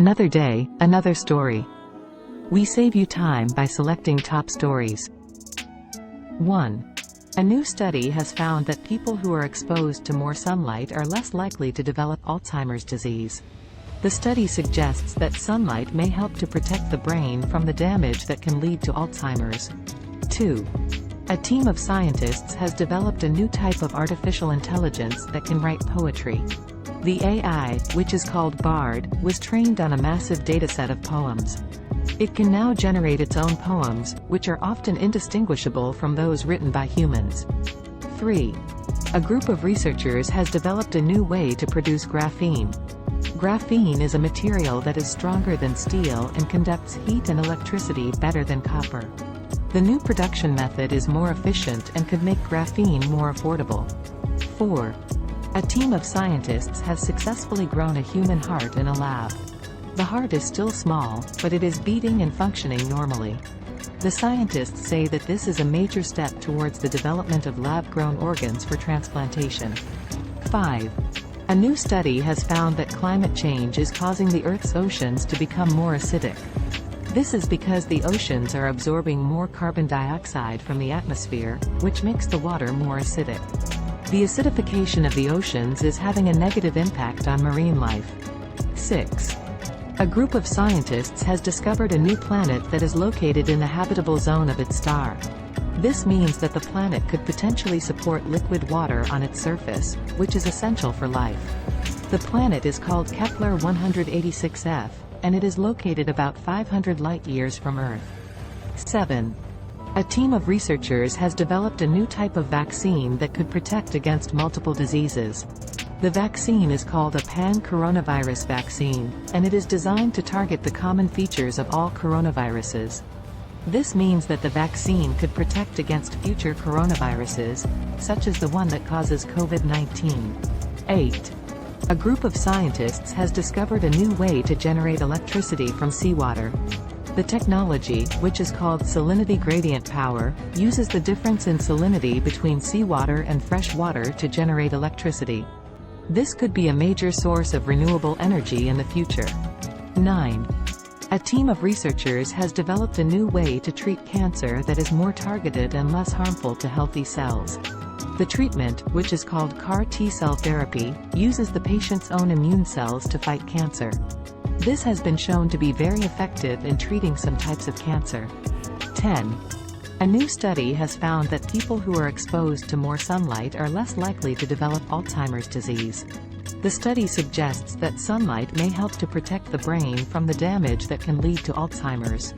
Another day, another story. We save you time by selecting top stories. 1. A new study has found that people who are exposed to more sunlight are less likely to develop Alzheimer's disease. The study suggests that sunlight may help to protect the brain from the damage that can lead to Alzheimer's. 2. A team of scientists has developed a new type of artificial intelligence that can write poetry. The AI, which is called Bard, was trained on a massive dataset of poems. It can now generate its own poems, which are often indistinguishable from those written by humans. 3. A group of researchers has developed a new way to produce graphene. Graphene is a material that is stronger than steel and conducts heat and electricity better than copper. The new production method is more efficient and could make graphene more affordable. 4. A team of scientists has successfully grown a human heart in a lab. The heart is still small, but it is beating and functioning normally. The scientists say that this is a major step towards the development of lab-grown organs for transplantation. 5. A new study has found that climate change is causing the Earth's oceans to become more acidic. This is because the oceans are absorbing more carbon dioxide from the atmosphere, which makes the water more acidic. The acidification of the oceans is having a negative impact on marine life. 6. A group of scientists has discovered a new planet that is located in the habitable zone of its star. This means that the planet could potentially support liquid water on its surface, which is essential for life. The planet is called Kepler 186f, and it is located about 500 light-years from Earth. 7. A team of researchers has developed a new type of vaccine that could protect against multiple diseases. The vaccine is called a pan-coronavirus vaccine, and it is designed to target the common features of all coronaviruses. This means that the vaccine could protect against future coronaviruses, such as the one that causes COVID-19. 8. A group of scientists has discovered a new way to generate electricity from seawater. The technology, which is called salinity gradient power, uses the difference in salinity between seawater and fresh water to generate electricity. This could be a major source of renewable energy in the future. 9. A team of researchers has developed a new way to treat cancer that is more targeted and less harmful to healthy cells. The treatment, which is called CAR T-cell therapy, uses the patient's own immune cells to fight cancer. This has been shown to be very effective in treating some types of cancer. 10. A new study has found that people who are exposed to more sunlight are less likely to develop Alzheimer's disease. The study suggests that sunlight may help to protect the brain from the damage that can lead to Alzheimer's.